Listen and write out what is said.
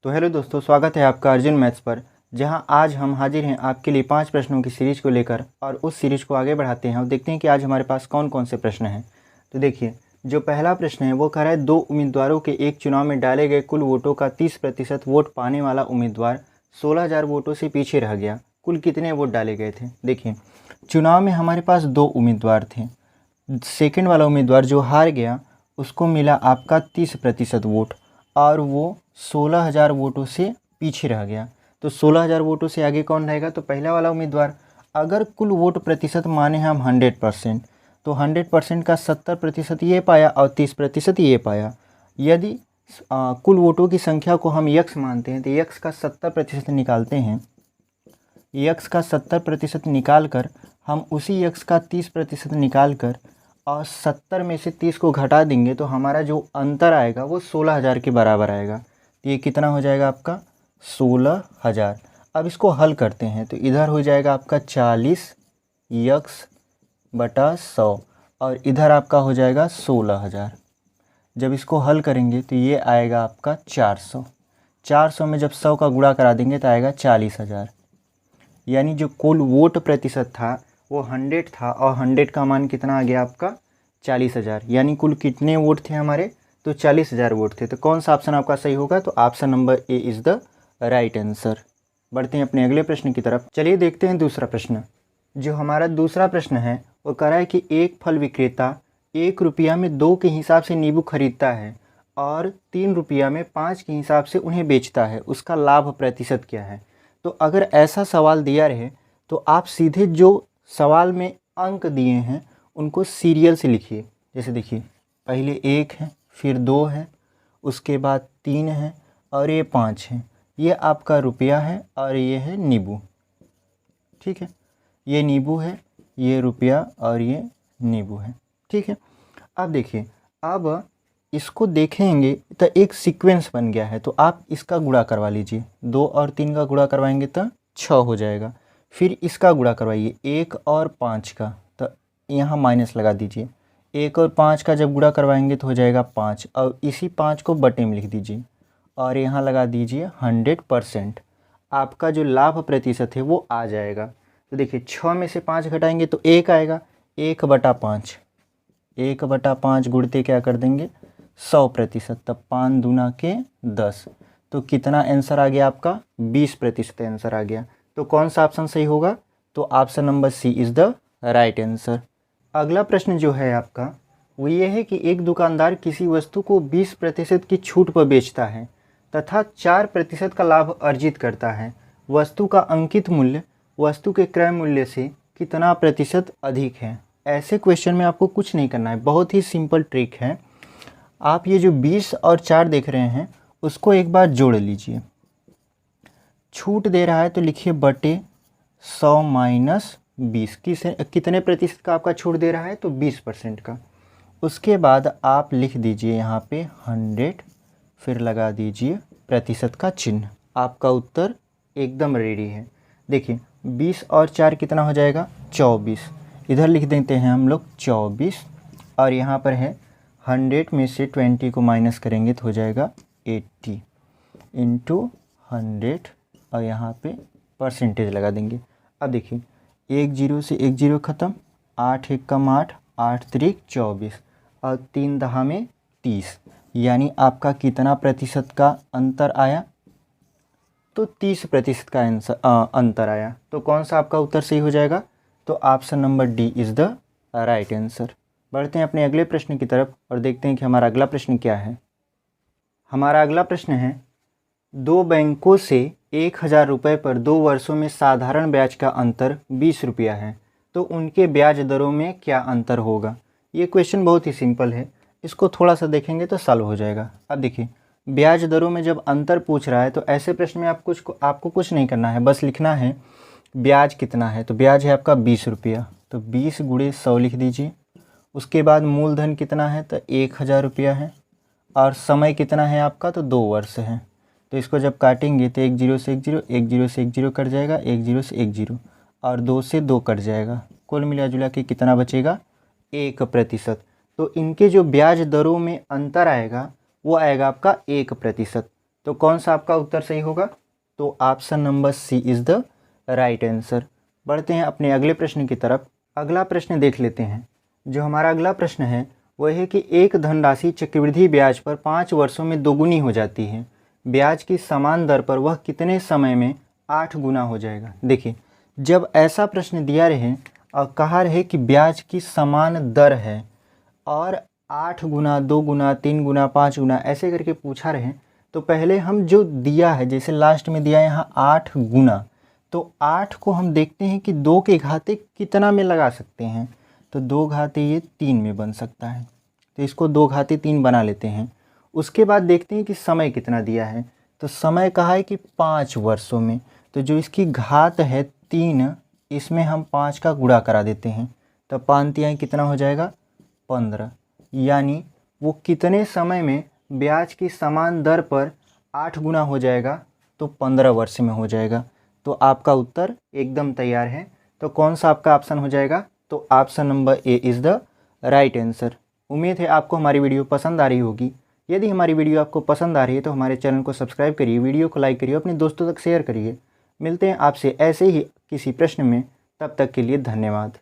तो हेलो दोस्तों, स्वागत है आपका अर्जुन मैथ्स पर। जहां आज हम हाजिर हैं आपके लिए 5 प्रश्नों की सीरीज़ को लेकर और उस सीरीज़ को आगे बढ़ाते हैं और देखते हैं कि आज हमारे पास कौन कौन से प्रश्न हैं। तो देखिए, जो पहला प्रश्न है वो कह रहा है 2 उम्मीदवारों के एक चुनाव में डाले गए कुल वोटों का 30% वोट पाने वाला उम्मीदवार 16,000 वोटों से पीछे रह गया। कुल कितने वोट डाले गए थे? देखिए, चुनाव में हमारे पास 2 उम्मीदवार थे। सेकंड वाला उम्मीदवार जो हार गया उसको मिला आपका 30% वोट और वो 16,000 वोटों से पीछे रह गया। तो 16,000 वोटों से आगे कौन रहेगा? तो पहला वाला उम्मीदवार। अगर कुल वोट प्रतिशत माने हम 100%, तो 100% का 70% ये पाया और 30% ये पाया। यदि कुल वोटों की संख्या को हम यक्स मानते हैं तो यक्स का 70% निकालते हैं। यक्स का 70% निकाल कर हम उसी यक्स का 30% निकाल कर और 70 में से 30 को घटा देंगे तो हमारा जो अंतर आएगा वो 16,000 के बराबर आएगा। तो ये कितना हो जाएगा आपका? 16,000। अब इसको हल करते हैं तो इधर हो जाएगा आपका 40 यक्स बटा 100 और इधर आपका हो जाएगा 16,000। जब इसको हल करेंगे तो ये आएगा आपका 400। 400 में जब 100 का गुणा करा देंगे तो आएगा 40,000। यानी जो कुल वोट प्रतिशत था वो 100 था और 100 का मान कितना आ गया आपका? 40,000। यानी कुल कितने वोट थे हमारे? तो 40,000 वोट थे। तो कौन सा ऑप्शन आपका सही होगा? तो option number A is the right answer. बढ़ते हैं अपने अगले प्रश्न की तरफ। चलिए देखते हैं दूसरा प्रश्न। जो हमारा दूसरा प्रश्न है वो कह रहा है कि एक फल विक्रेता 1 रुपया में 2 के हिसाब से नींबू खरीदता है और 3 रुपया में 5 के हिसाब से उन्हें बेचता है। उसका लाभ प्रतिशत क्या है? तो अगर ऐसा सवाल दिया रहे तो आप सीधे जो सवाल में अंक दिए हैं उनको सीरियल से लिखिए। जैसे देखिए, पहले 1 है, फिर 2 है, उसके बाद 3 है और ये 5 है। ये आपका रुपया है और ये है नींबू। ठीक है, ये नींबू है, ये रुपया और ये नींबू है। ठीक है, अब देखिए, अब इसको देखेंगे तो एक सीक्वेंस बन गया है। तो आप इसका गुणा करवा लीजिए। 2 और 3 का गुणा करवाएंगे तो 6 हो जाएगा। फिर इसका गुणा करवाइए 1 और 5 का, तो यहाँ माइनस लगा दीजिए। 1 और 5 का जब गुणा करवाएंगे तो हो जाएगा 5 और इसी 5 को बटे में लिख दीजिए और यहाँ लगा दीजिए 100%। आपका जो लाभ प्रतिशत है वो आ जाएगा। तो देखिए, 6 में से 5 घटाएंगे तो 1 आएगा। 1/5, 1/5 गुणते क्या कर देंगे? 100%। तब 5 दूना के 10। तो कितना आंसर आ गया आपका? 20% आंसर आ गया। तो कौन सा ऑप्शन सही होगा? तो option number C is the right answer. अगला प्रश्न जो है आपका वो ये है कि एक दुकानदार किसी वस्तु को 20% की छूट पर बेचता है तथा 4% का लाभ अर्जित करता है। वस्तु का अंकित मूल्य वस्तु के क्रय मूल्य से कितना प्रतिशत अधिक है? ऐसे क्वेश्चन में आपको कुछ नहीं करना है, बहुत ही सिंपल ट्रिक है। आप ये जो 20 और 4 देख रहे हैं उसको एक बार जोड़ लीजिए। छूट दे रहा है तो लिखिए बटे 100 माइनस 20। कितने प्रतिशत का आपका छूट दे रहा है? तो 20% का। उसके बाद आप लिख दीजिए यहाँ पे 100, फिर लगा दीजिए प्रतिशत का चिन्ह। आपका उत्तर एकदम रेडी है। देखिए, 20 और 4 कितना हो जाएगा? 24। इधर लिख देते हैं हम लोग 24 और यहाँ पर है 100 में से 20 को माइनस करेंगे तो हो जाएगा 80 इंटू 100 और यहाँ पे परसेंटेज लगा देंगे। अब देखिए, 1 0 से 1 0 ख़त्म, 8 1 कम 8, 8 3 24 और 3 दहा में 30। यानी आपका कितना प्रतिशत का अंतर आया? तो 30% का अंतर आया। तो कौन सा आपका उत्तर सही हो जाएगा? तो option number D is the right answer. बढ़ते हैं अपने अगले प्रश्न की तरफ और देखते हैं कि हमारा अगला प्रश्न क्या है। हमारा अगला प्रश्न है, 2 बैंकों से 1,000 रुपये पर 2 वर्षों में साधारण ब्याज का अंतर 20 रुपया है, तो उनके ब्याज दरों में क्या अंतर होगा? ये क्वेश्चन बहुत ही सिंपल है, इसको थोड़ा सा देखेंगे तो सॉल्व हो जाएगा। अब देखिए, ब्याज दरों में जब अंतर पूछ रहा है तो ऐसे प्रश्न में आपको कुछ नहीं करना है, बस लिखना है ब्याज कितना है। तो ब्याज है आपका 20 रुपया, तो 20 गुणे 100 लिख दीजिए। उसके बाद मूलधन कितना है? तो 1,000 रुपया है और समय कितना है आपका? तो 2 वर्ष है। तो इसको जब काटेंगे तो 1 0 से 1 0, 1 0 से 1 0 कट जाएगा, 1 0 से 1 0 और 2 से 2 कट जाएगा। कुल मिला जुला के कितना बचेगा? 1%। तो इनके जो ब्याज दरों में अंतर आएगा वो आएगा आपका 1%। तो कौन सा आपका उत्तर सही होगा? तो option number C is the right answer. बढ़ते हैं अपने अगले प्रश्न की तरफ। अगला प्रश्न देख लेते हैं। जो हमारा अगला प्रश्न है वह है कि एक धनराशि चक्रवृद्धि ब्याज पर 5 वर्षों में दोगुनी हो जाती है। ब्याज की समान दर पर वह कितने समय में 8 गुना हो जाएगा? देखिए, जब ऐसा प्रश्न दिया रहे और कहा रहे कि ब्याज की समान दर है और 8 गुना, 2 गुना, 3 गुना, 5 गुना ऐसे करके पूछा रहे, तो पहले हम जो दिया है, जैसे लास्ट में दिया है यहाँ 8 गुना, तो 8 को हम देखते हैं कि 2 के घाते कितना में लगा सकते हैं, तो 2 घाते ये 3 में बन सकता है, तो इसको 2 घाते 3 बना लेते हैं। उसके बाद देखते हैं कि समय कितना दिया है, तो समय कहा है कि 5 वर्षों में, तो जो इसकी घात है 3, इसमें हम 5 का गुणा करा देते हैं, तो 5 तिहाई कितना हो जाएगा? 15। यानी वो कितने समय में ब्याज की समान दर पर 8 गुना हो जाएगा? तो 15 वर्ष में हो जाएगा। तो आपका उत्तर एकदम तैयार है। तो कौन सा आपका ऑप्शन हो जाएगा? तो option number A is the right answer. उम्मीद है आपको हमारी वीडियो पसंद आ रही होगी। यदि हमारी वीडियो आपको पसंद आ रही है तो हमारे चैनल को सब्सक्राइब करिए, वीडियो को लाइक करिए, अपने दोस्तों तक शेयर करिए। मिलते हैं आपसे ऐसे ही किसी प्रश्न में, तब तक के लिए धन्यवाद।